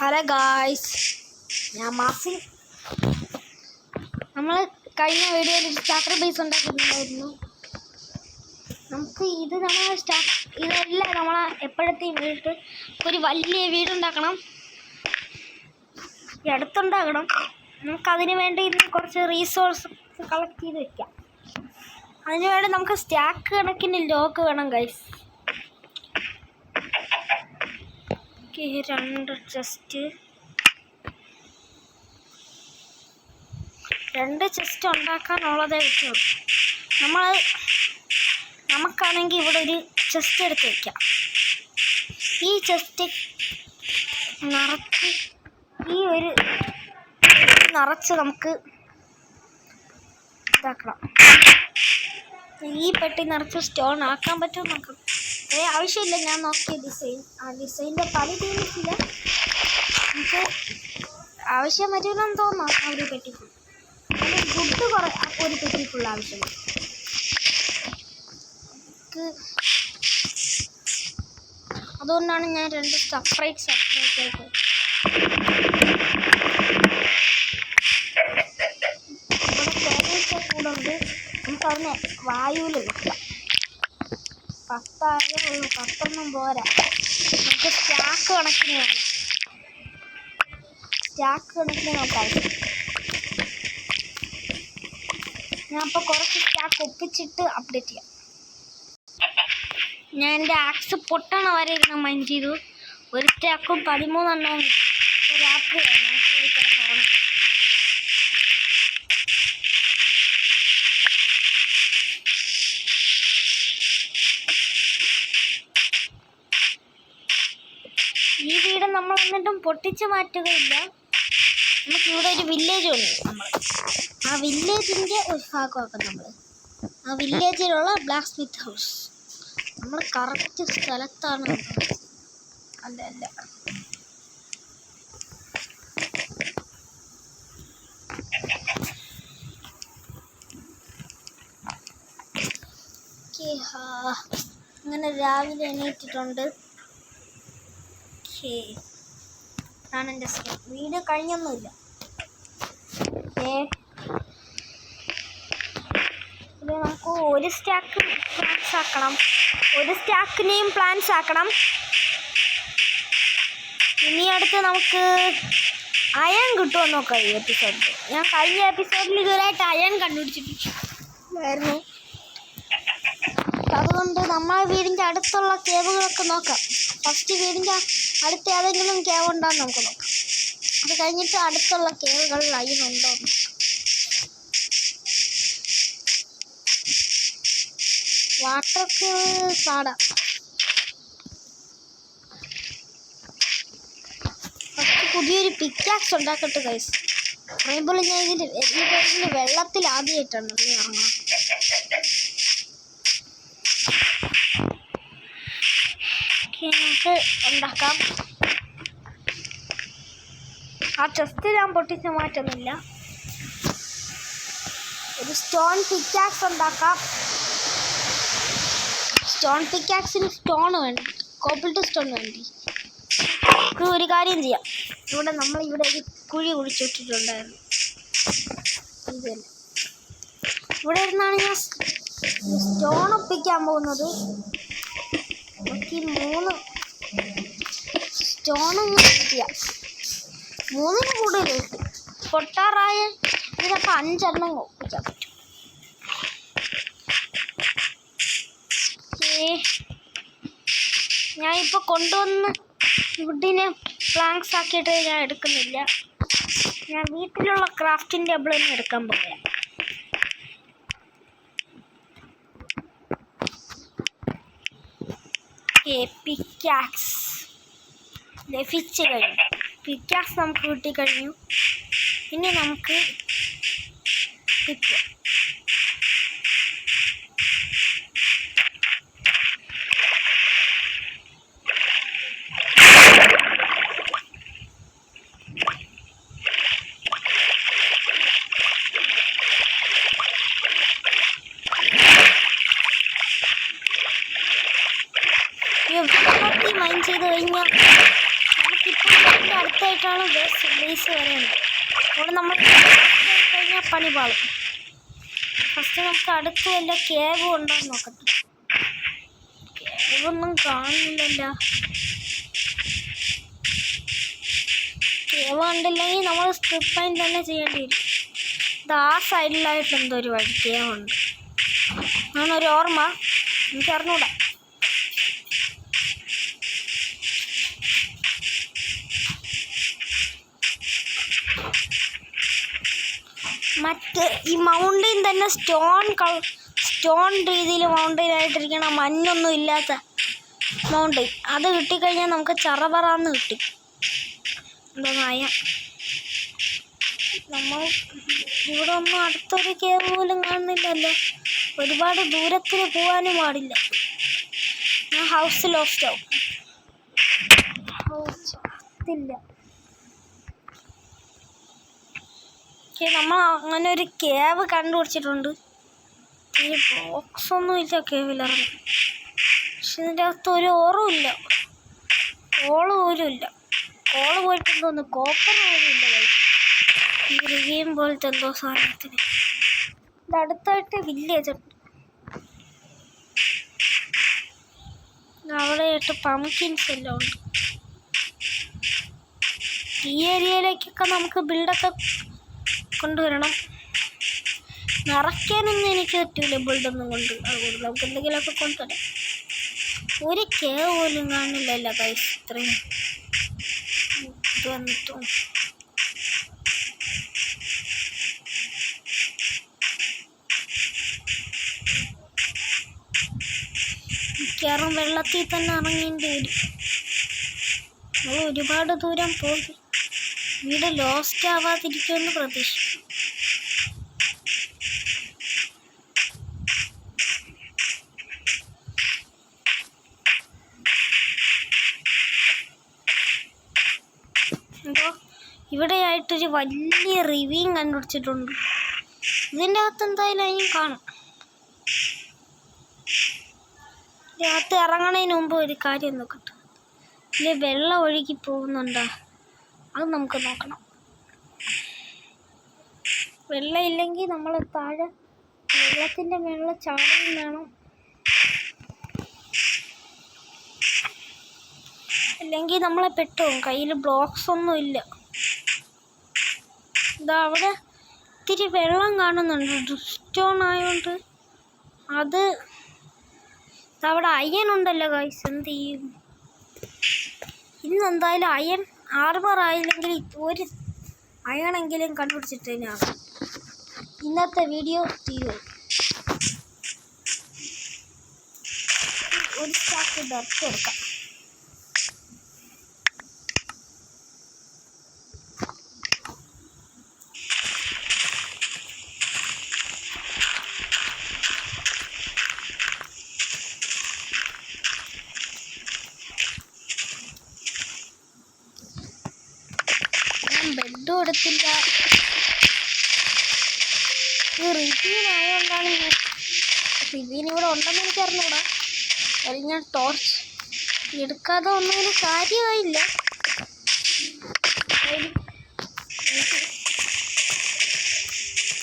Hello guys, ഞാൻ മാസി. നമ്മൾ കഴിഞ്ഞ വീഡിയോയിൽ സ്റ്റാർട്ടർ ബേസ് ഉണ്ടാക്കിയിട്ടുണ്ടായിരുന്നു. നമുക്ക് ഇതെല്ലാം നമ്മൾ എപ്പോഴത്തെയും വീട്ട് ഒരു വലിയ വീടുണ്ടാക്കണം, ഈ അടുത്തുണ്ടാക്കണം. നമുക്കതിന് വേണ്ടി കുറച്ച് റീസോഴ്സ് കളക്ട് ചെയ്ത് വെക്കാം. അതിന് വേണ്ടി നമുക്ക് സ്റ്റാക്ക് കണക്കിന് ലോക്ക് വേണം ഗൈസ്. രണ്ട് ചെസ്റ്റ് ഉണ്ടാക്കാനുള്ളതേ പറ്റുള്ളൂ. നമുക്കാണെങ്കിൽ ഇവിടെ ഒരു ചെസ്റ്റ് എടുത്ത് വയ്ക്കാം. ഈ ചെസ്റ്റ് നിറച്ച് നമുക്ക് ഇതാക്കണം. ഈ പെട്ടി നിറച്ച് സ്റ്റോൺ ആക്കാൻ പറ്റും നോക്കാം. ആവശ്യമില്ല, ഞാൻ നോക്കിയ ഡിസൈൻ്റെ പല തീർന്നിട്ടില്ല. നമുക്ക് ആവശ്യം വരില്ലെന്ന് തോന്നാം. ഒരു പെട്ടി ഫുൾ ഫുഡ് ഒരു പെട്ടി ഫുൾ ആവശ്യമില്ല. അതുകൊണ്ടാണ് ഞാൻ രണ്ട് സെപ്പറേറ്റ് ആയിട്ട് കൂടെ ഉണ്ട്. നമുക്കതിനെ വായുവിൽ വെക്കാം. 10 പോരാ, നമുക്ക് സ്റ്റാക്ക് കണക്കിന് വേണം. നമുക്ക് ആവശ്യം. ഞാൻ ഇപ്പോൾ കുറച്ച് സ്റ്റാക്ക് ഒപ്പിച്ചിട്ട് അപ്ഡേറ്റ് ചെയ്യാം. ഞാൻ എൻ്റെ ആക്സ് പൊട്ടണ വരെ ഇരുന്ന് മൈൻഡ് ചെയ്തു. ഒരു സ്റ്റാക്കും 13 എണ്ണവും രാത്രിയാണ്. നമുക്ക് കിടന്നുറങ്ങും. ഈ വീട് നമ്മൾ എന്നിട്ടും പൊട്ടിച്ച് മാറ്റുകയില്ല. നമുക്കിവിടെ ഒരു വില്ലേജ് ഉണ്ട്. ആ വില്ലേജിൻ്റെ ഒരു ഭാഗമാക്കാം. ആ വില്ലേജിലുള്ള ബ്ലാക്ക് സ്മിത്ത് ഹൗസ് നമ്മൾ കറക്റ്റ് സ്ഥലത്താണ്. അല്ല അങ്ങനെ രാവിലെ എണീറ്റിട്ടുണ്ട്. ആണ് എൻ്റെ വീഡിയോ കഴിഞ്ഞൊന്നുമില്ല. ഇത് നമുക്ക് ഒരു സ്റ്റാക്ക് പ്ലാന്റ്സ് ആക്കണം. ഒരു സ്റ്റാക്കിനെയും പ്ലാന്റ്സ് ആക്കണം. ഇനി അടുത്ത് നമുക്ക് അയൺ കിട്ടുമോ നോക്കാം. ഈ എപ്പിസോഡിൽ ഞാൻ കഴിഞ്ഞ എപ്പിസോഡിൽ ഇതുവരെയായിട്ട് അയൺ കണ്ടുപിടിച്ചിട്ടില്ലായിരുന്നു. അതുകൊണ്ട് നമ്മൾ വീടിൻ്റെ അടുത്തുള്ള കേവുകളൊക്കെ നോക്കാം. ഫസ്റ്റ് വീടിൻ്റെ അടുത്ത് ഏതെങ്കിലും കേവ് ഉണ്ടോയെന്ന് നമുക്ക് നോക്കാം. അത് കഴിഞ്ഞിട്ട് അടുത്തുള്ള കേവുകളിൽ അയൺ ഉണ്ടോ. വാട്ടർക്ക് ചാടാം. ഫസ്റ്റ് പുതിയൊരു പിക്കാക്സ് ഉണ്ടാക്കട്ടെ ഗൈസ്. പറയുമ്പോൾ ഞാൻ ഇതിൽ വെള്ളത്തിൽ ആദ്യമായിട്ടാണ് ഇറങ്ങണം. നമുക്ക് ഉണ്ടാക്കാം. ആ ചെസ്റ്റ് ഞാൻ പൊട്ടിച്ച് മാറ്റുന്നില്ല. ഒരു സ്റ്റോൺ പിക്കാക്സ് ഉണ്ടാക്കാം. സ്റ്റോൺ പിക്കാക്സിന് സ്റ്റോൺ വേണ്ടി, കോബിൾട്ട് സ്റ്റോൺ വേണ്ടി. ഒരു കാര്യം ചെയ്യാം. നമ്മളിവിടെ ഒരു കുഴി കുഴിച്ചിട്ടിട്ടുണ്ടായിരുന്നു. ഇവിടെ ഇരുന്നാണ് ഞാൻ സ്റ്റോൺ ഒപ്പിക്കാൻ പോകുന്നത്. നമുക്ക് 3 സ്റ്റോണൊന്നും കിട്ടിയാൽ 3 കൂടുതൽ പൊട്ടാറായ ഇതിനപ്പോൾ 5 എണ്ണം ഒപ്പിക്കാൻ പറ്റും. ഞാൻ ഇപ്പോൾ കൊണ്ടുവന്ന് വുഡിനെ പ്ലാങ്ക്സ് ആക്കിയിട്ട് ഞാൻ എടുക്കുന്നില്ല. ഞാൻ വീട്ടിലുള്ള ക്രാഫ്റ്റിംഗ് ടേബിൾ തന്നെ എടുക്കാൻ പോവുക. പിക്കാക്സ് ലഭിച്ചു കഴിഞ്ഞു. പിക്കാക്സ് നമുക്ക് കിട്ടിക്കഴിഞ്ഞു. ഇനി നമുക്ക് കിട്ടുക. മൈൻഡ് ചെയ്ത് കഴിഞ്ഞാൽ നമുക്കിപ്പോൾ അടുത്ത അടുത്തായിട്ടാണ് ബേസ് വരേണ്ടത്. അവിടെ നമ്മൾ കഴിഞ്ഞാൽ പണി പാളും. ഫസ്റ്റ് നമുക്ക് അടുത്ത് വല്ല കേവ് ഉണ്ടോ എന്ന് നോക്കട്ടെ. കേവൊന്നും കാണുന്നില്ലല്ലോ. കേവ് കണ്ടില്ലെങ്കിൽ നമ്മൾ സ്ട്രിപ്പ് ലൈൻ തന്നെ ചെയ്യേണ്ടി വരും. ഇത് ആ സൈഡിലായിട്ട് എന്തോ ഒരു വഴി കേവുണ്ട്. അങ്ങനൊരു ഓർമ്മ എനിക്കറിഞ്ഞൂടാ. മറ്റ് ഈ മൗണ്ടൈൻ തന്നെ സ്റ്റോൺ രീതിയിൽ മൗണ്ടൈൻ ആയിട്ടിരിക്കണം. മഞ്ഞൊന്നും ഇല്ലാത്ത മൗണ്ടൈൻ. അത് കിട്ടിക്കഴിഞ്ഞാൽ നമുക്ക് ചറപറാന്ന് കിട്ടി. എന്തായ നമ്മൾ ഇവിടെ ഒന്നും അടുത്തൊരു കേവ് പോലും കാണുന്നില്ലല്ലോ. ഒരുപാട് ദൂരത്തിന് പോകാനും പാടില്ല. ഞാൻ ഹൗസ് ലോസ്റ്റ് ആവും. ഇതില്ല. നമ്മൾ അങ്ങനെ ഒരു കേവ് കണ്ടുപിടിച്ചിട്ടുണ്ട്. ഈ ബോക്സ് ഒന്നും ഇല്ല കേവിലിറങ്ങി. പക്ഷെ ഇതിൻ്റെ അകത്ത് ഒരു ഓറുമില്ല, കോള് പോലും ഇല്ല. കോള് പോയിട്ട് എന്തോന്ന് കോപ്പർ പോലും ഇല്ല. ഈ റിവീം പോലത്തെ എന്തോ സാധനത്തിന്. ഇത് അടുത്തായിട്ട് വില്ലേജ് ഉണ്ട്. അവിടെയായിട്ട് പംകിൻസ് എല്ലാം ഉണ്ട്. ഈ ഏരിയയിലേക്കൊക്കെ നമുക്ക് ബിൽഡൊക്കെ കൊണ്ടുവരണം. നിറയ്ക്കാനൊന്നും എനിക്ക് പറ്റില്ല ബിൽഡൊന്നും കൊണ്ട്. അതുകൊണ്ട് നമുക്ക് എന്തെങ്കിലുമൊക്കെ കൊണ്ടുവരാം. ഒരു കേവ് പോലും കാണില്ലല്ലോ ഗൈസ്. ഇത്രയും ഇത് വന്നിട്ടും മിക്കവാറും വെള്ളത്തിൽ തന്നെ ഇറങ്ങേണ്ടി വരും. നമ്മൾ ഒരുപാട് ദൂരം പോകും. വീട് ലോസ്റ്റ് ആവാതിരിക്കുമെന്ന് പ്രതീക്ഷിക്കും. എന്തോ ഇവിടെയായിട്ടൊരു വലിയ റിവ്യൂം കണ്ടുപിടിച്ചിട്ടുണ്ട്. ഇതിൻ്റെ അകത്ത് എന്തായാലും അതിനും കാണും. ഇതിനകത്ത് ഇറങ്ങണതിന് മുമ്പ് ഒരു കാര്യം നോക്കട്ടെ. ഇതിൽ വെള്ളം ഒഴുകി പോകുന്നുണ്ടോ? അത് നമുക്ക് നോക്കണം. വെള്ളം ഇല്ലെങ്കിൽ നമ്മൾ താഴെ വെള്ളത്തിൻ്റെ മേളിൽ ചാടുകയും വേണം. അല്ലെങ്കിൽ നമ്മളെ പെട്ടുപോകും. കയ്യിൽ ബ്ലോക്സ് ഒന്നും ഇല്ല. ഇതാ അവിടെ ഇത്തിരി വെള്ളം കാണുന്നുണ്ട്. ഡ്രിസ്റ്റോൺ ആയതുകൊണ്ട് അത് അവിടെ അയൺ ഉണ്ടല്ലോ ഗൈസ്. എന്ത് ചെയ്യും? ഇന്ന് എന്തായാലും അയൺ ആർബർ ആയില്ലെങ്കിൽ ഒരു അയണെങ്കിലും കണ്ടുപിടിച്ചിട്ട് തന്നെയാണ് ഇന്നത്തെ വീഡിയോ തീരും. ഒരു സ്റ്റാക്ക് ഡർട്ട് കൊടുക്കാം. ബെഡും എടുത്തില്ല. ഇത് റിവ്യൂനായതുകൊണ്ടാണ്. റിവ്യൂന് ഇവിടെ ഉണ്ടെന്ന് എനിക്ക് അറിഞ്ഞൂടാ. അല്ലെങ്കിൽ ഞാൻ ടോർച്ച് എടുക്കാതെ ഒന്നും കാര്യമായില്ല.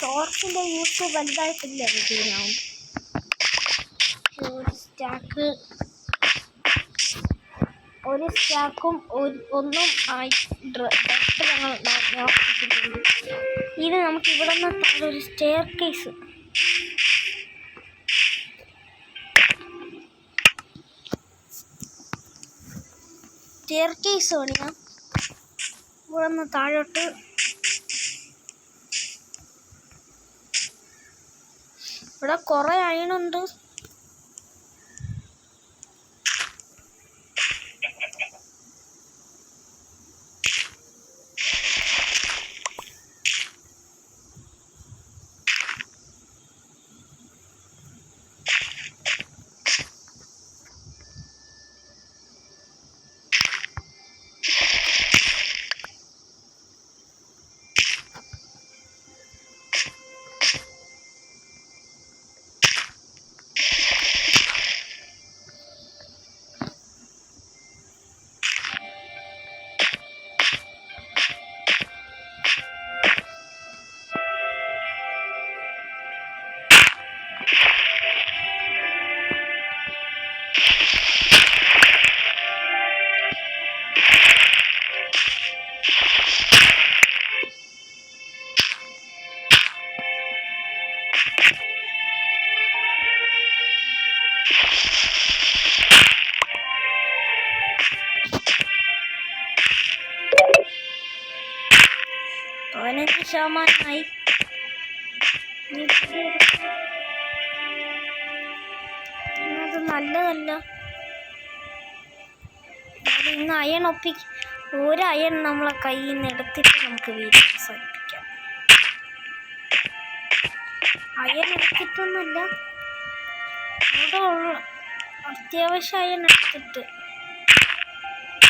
ടോർച്ചിൻ്റെ യൂസ് വലുതായിട്ടില്ല റിവ്യൂനാവുമ്പോൾ. ഒരു സ്റ്റാക്കും ഒന്നും ആയി ഡ്രസ് ഞങ്ങൾ നോക്കിയിട്ടുണ്ട്. ഇത് നമുക്ക് ഇവിടെ നിന്ന് ഒരു സ്റ്റെയർ കേസ്. പണിയാം. ഇവിടെ നിന്ന് താഴോട്ട് ഇവിടെ കുറേ അയണുണ്ട്. ശതമാനമായി. അത് നല്ലതല്ല. ഇന്ന് അയൺ ഒരു അയൺ നമ്മളെ കയ്യിൽ നിന്ന് എടുത്തിട്ട് നമുക്ക് വീട് അവസാനിപ്പിക്കാം. അയൺ എടുത്തിട്ടൊന്നുമില്ല, അവിടെ അത്യാവശ്യം അയൺ എടുത്തിട്ട്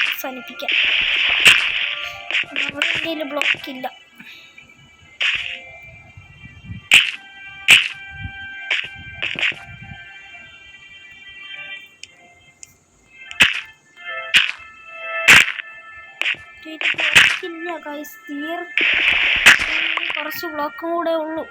അവസാനിപ്പിക്കാം. നമ്മുടെ ഇന്ത്യയിൽ ബ്ലോക്കില്ല. ബ്ലോക്കില്ല ഗൈസ്, കുറച്ച് ബ്ലോക്കും കൂടെ ഉള്ളൂ.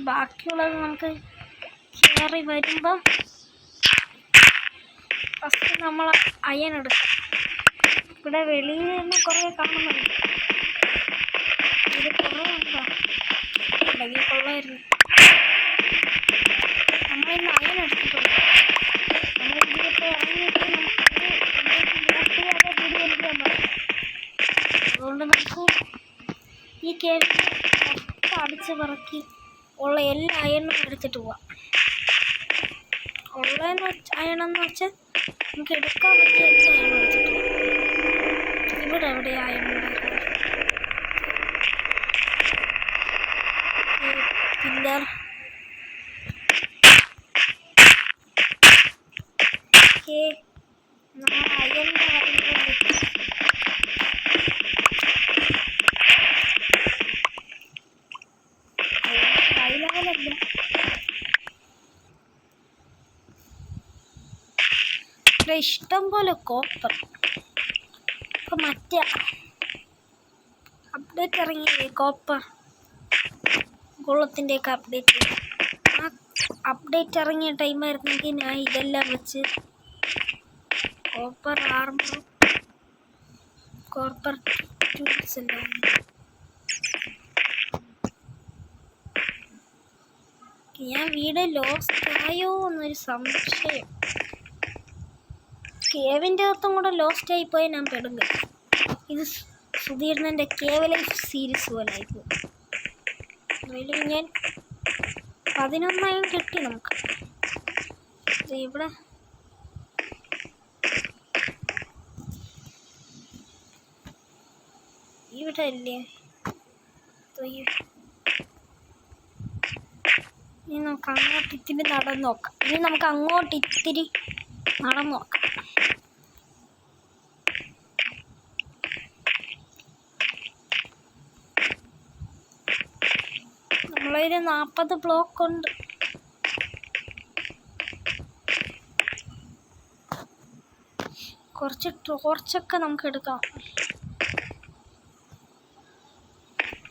ബാക്കിയുള്ളത് നമുക്ക് കയറി വരുമ്പം ഫസ്റ്റ് നമ്മൾ അയൺ എടുക്കാം. ഇവിടെ വെളിയിൽ നിന്ന് കുറേ കാണുന്നുണ്ട്. ഇത് കുറേ ഉണ്ടോ? ഉണ്ടെങ്കിൽ കൊള്ളായിരുന്നു. നമ്മളിന്ന് അയൺ എടുത്തിട്ടുണ്ട്. നമ്മൾ ഇതിലൊക്കെ ഇറങ്ങിയിട്ട് അതുകൊണ്ട് നമുക്ക് ഈ കേവ് അടിച്ച് പറക്കി ഉള്ള എല്ലാ അയണും എടുത്തിട്ട് പോവാം. ഉള്ളതെന്ന് അയണെന്ന് വെച്ചാൽ നമുക്ക് എടുക്കാൻ പറ്റിയ എല്ലാ അയണും എടുത്തിട്ട് പോവാം. ഇവിടെ എവിടെ അയണുണ്ടായിരുന്നു? പില്ലർ നമ്മൾ അയണിൻ്റെ ഇഷ്ടം പോലെ കോപ്പർ. ഇപ്പം മറ്റേ അപ്ഡേറ്റ് ഇറങ്ങിയില്ലേ, കോപ്പർ ഗോളത്തിൻ്റെയൊക്കെ അപ്ഡേറ്റ്. ആ അപ്ഡേറ്റ് ഇറങ്ങിയ ടൈമായിരുന്നെങ്കിൽ ഞാൻ ഇതെല്ലാം വെച്ച് കോപ്പർ ആർമറും കോപ്പർ ടൂൾസ് എല്ലാം. ഞാൻ വീട് ലോസ്റ്റ് ആയോ എന്നൊരു സംശയം. കേവിൻ്റെ അകത്തും കൂടെ ലോസ്റ്റ് ആയിപ്പോയാൽ ഞാൻ പെടും. ഇത് സുധീർണൻ്റെ കേവ് ലൈഫ് സീരീസ് പോലെ ആയിപ്പോയി. അതിൽ ഞാൻ 11 കിട്ടി നമുക്ക്. ഇവിടെ അല്ലേ? ഇനി നമുക്ക് അങ്ങോട്ട് ഇത്തിരി നടന്നു നോക്കാം. നമ്മളതിൽ 40 ബ്ലോക്ക് ഉണ്ട്. കുറച്ച് ടോർച്ചൊക്കെ നമുക്ക് എടുക്കാം.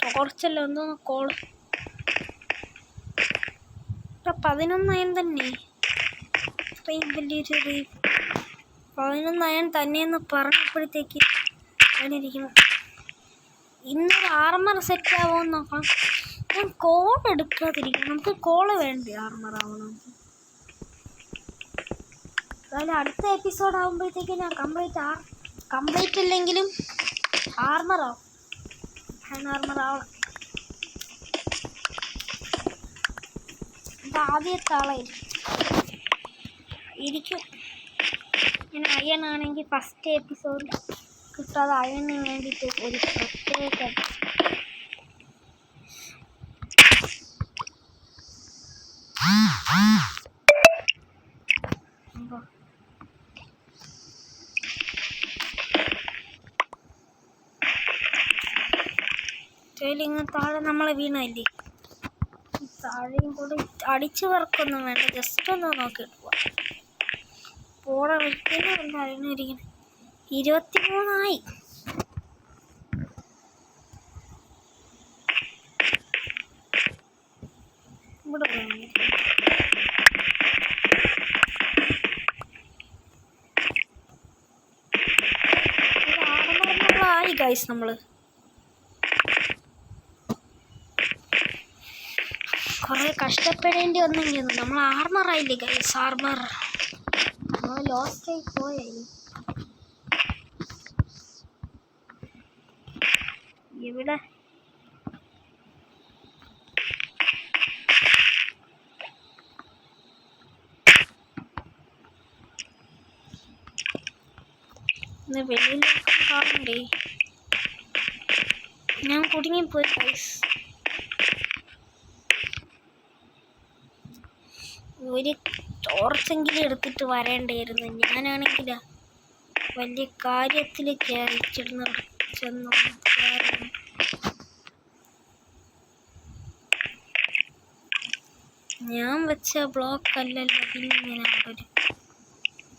ടോർച്ചല്ല, എന്തോന്ന് കോള് 11 തന്നെ. ഇത്രയും വലിയൊരു 11 തന്നെയെന്ന് പറഞ്ഞപ്പോഴത്തേക്ക് അതിലിരിക്കുന്നു. ഇന്നൊരു ആർമർ സെറ്റ് ആവുമെന്ന് നോക്കണം. ഞാൻ കോൾ എടുക്കാതിരിക്കണം. നമുക്ക് കോള് വേണ്ടേ ആർമർ ആവണം. അതായത് അടുത്ത എപ്പിസോഡ് ആകുമ്പോഴത്തേക്ക് ഞാൻ കംപ്ലീറ്റ് ഇല്ലെങ്കിലും ആർമർ ആവും. ആർമർ ആവണം. ഇത് ആദ്യത്തെ ആളായിരിക്കും. ഇങ്ങനെ അയൺ ആണെങ്കിൽ ഫസ്റ്റ് എപ്പിസോഡിൽ കിട്ടാതെ അയണിന് വേണ്ടിയിട്ട് ഒരു പ്രത്യേക താഴെ നമ്മളെ വീണല്ലേ. താഴെയും കൂടി അടിച്ചു വറക്കൊന്നും വേണ്ട, ജസ്റ്റ് ഒന്ന് നോക്കിയിട്ട് പോവാം. പോടെ വയ്ക്കുന്ന അയണിരിക്കണം. 23 ഇവിടെ ആയി ഗൈസ്. നമ്മള് കുറെ കഷ്ടപ്പെടേണ്ടി വന്നെങ്കിൽ നമ്മൾ ആർമറായില്ലേ ഗൈസ്. ആർമർ നമ്മൾ ലോസ്റ്റ് ആയി പോയായി. ഇവിടെ വെളിയിലേക്ക് കാണണ്ടേ? ഞാൻ കുടുങ്ങിപ്പോയി ഗൈസ്. ഒരു ടോർച്ചെങ്കിലും എടുത്തിട്ട് വരേണ്ടായിരുന്നു. ഞാനാണെങ്കിൽ വലിയ കാര്യത്തിൽ കയറിച്ചിരുന്ന ഞാൻ വെച്ച ബ്ലോക്ക് അല്ലല്ലോ. പിന്നെ ഇങ്ങനെ ഒരു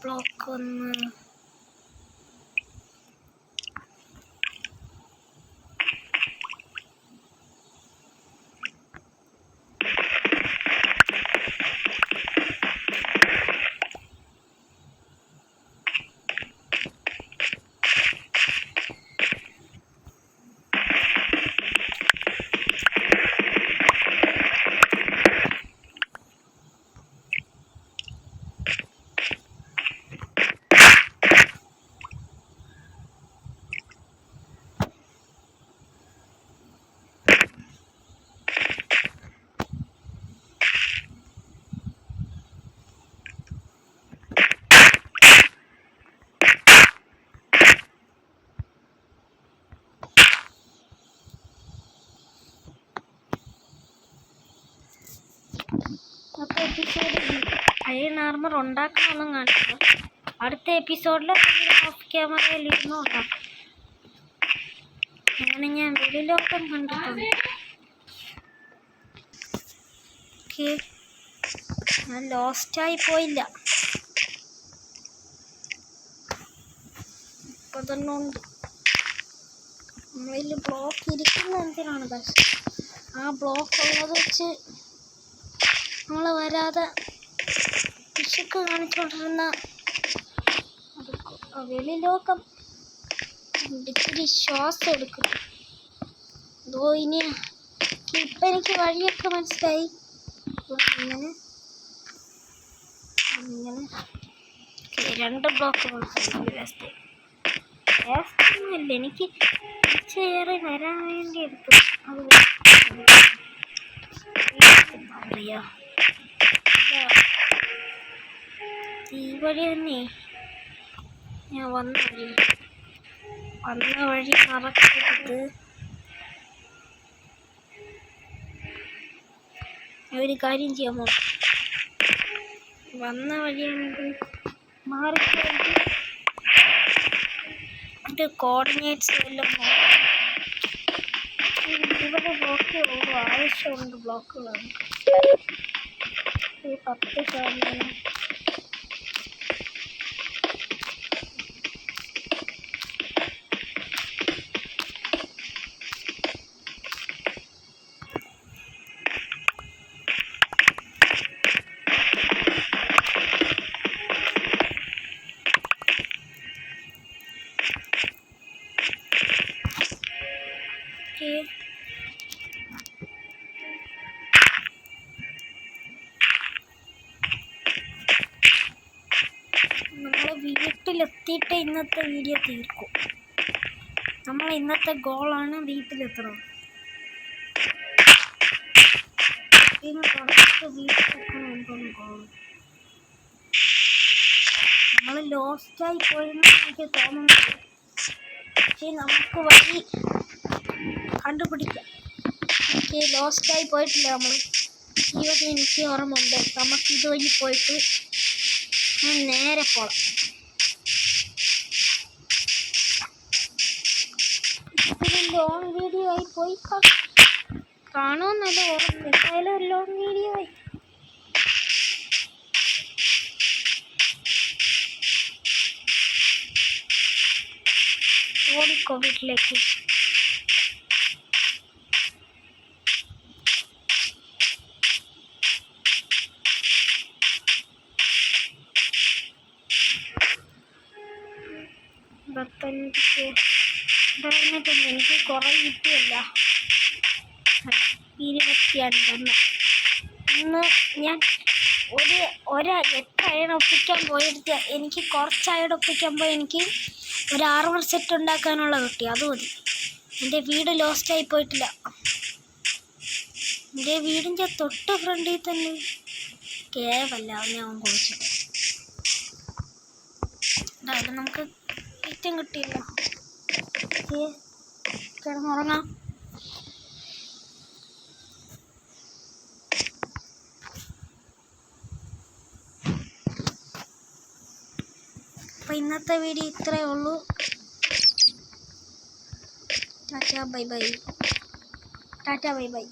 ബ്ലോക്ക് വന്ന് അയൺ ആർമർ ഉണ്ടാക്കണമെന്നും കാണില്ല. അടുത്ത എപ്പിസോഡിൽ ഓഫ് ക്യാമറയിൽ ഇരുന്ന് ഉണ്ടാക്കും. അങ്ങനെ ഞാൻ വെളിയിലോട്ടം കണ്ടിട്ടുണ്ട്. ഞാൻ ലോസ്റ്റായി പോയില്ല. ഇപ്പൊ തന്നെ ഉണ്ട്. നമ്മളിൽ ബ്ലോക്ക് ഇരിക്കുന്ന എന്തിനാണ് ബസ്? ആ ബ്ലോക്ക് ഉള്ളത് വെച്ച് നമ്മൾ വരാതെ പിശുക്ക് കാണിച്ചുകൊണ്ടിരുന്ന വെളിലോക്കം ഇച്ചിരി ശ്വാസം എടുക്കും. അതോ ഇനി ഇപ്പം എനിക്ക് വഴിയൊക്കെ മനസ്സിലായി. ഇങ്ങനെ ഇങ്ങനെ 2 ബ്ലോക്ക് വേസ്റ്റൊന്നുമില്ല. എനിക്ക് ചേറി വരാൻ വേണ്ടി എടുത്തു. അത് അറിയാ ഈ വഴി തന്നെ ഞാൻ വന്ന വഴി മറക്കരുത്. ഒരു കാര്യം ചെയ്യാമോ? വന്ന വഴിയാണെങ്കിൽ മാറിക്കഴിഞ്ഞ് ഇത് കോർഡിനേറ്റ്സ് എല്ലാം ഇവിടെ ബ്ലോക്ക് ആവശ്യമുണ്ട്. ബ്ലോക്കുകളാണ് 10%. നമ്മൾ വീട്ടിലെത്തിയിട്ട് ഇന്നത്തെ വീഡിയോ തീർക്കും. നമ്മൾ ഇന്നത്തെ ഗോളാണ് വീട്ടിലെത്തണം. വീട്ടിലെത്തണം ഗോൾ. നമ്മൾ ലോസ്റ്റായി പോയെന്ന് എനിക്ക് തോന്നുന്നത്. പക്ഷേ നമുക്ക് വഴി കണ്ടുപിടിക്കാം. എനിക്ക് ലോസ്റ്റായി പോയിട്ടില്ല. നമ്മൾ ഈ വഴി എനിക്ക് ഓർമ്മയുണ്ട്. നമുക്ക് ഇതുവഴി പോയിട്ട് നേരെ പോകാം. ഇത്തിരി ലോങ് വീഡിയോ ആയി പോയി കാണുമെന്നല്ല ഓർമ്മ. എന്തായാലും ഒരു ലോങ് വീഡിയോ ആയി. ഓടിക്കോ വീട്ടിലേക്ക്. എനിക്ക് കുറെ കിട്ടിയല്ല. 25 ഇന്ന് ഞാൻ എത്ര അയൺ ഒപ്പിക്കാൻ പോയെടുത്ത് എനിക്ക് കുറച്ച് അയൺ ഒപ്പിക്കാൻ പോയി എനിക്ക് ഒരു 6 സെറ്റ് ഉണ്ടാക്കാനുള്ള കിട്ടി. അത് മതി. എൻ്റെ വീട് ലോസ്റ്റായി പോയിട്ടില്ല. എൻ്റെ വീടിൻ്റെ തൊട്ട് ഫ്രണ്ടിൽ തന്നെ കേവല്ല ഞാൻ കുളിച്ചിട്ട്. എന്തായാലും നമുക്ക് ഏറ്റവും കിട്ടിയില്ല. കിടന്നുറങ്ങാം. അപ്പോൾ ഇന്നത്തെ വീഡിയോ ഇത്രയേ ഉള്ളൂ. Tata bye bye.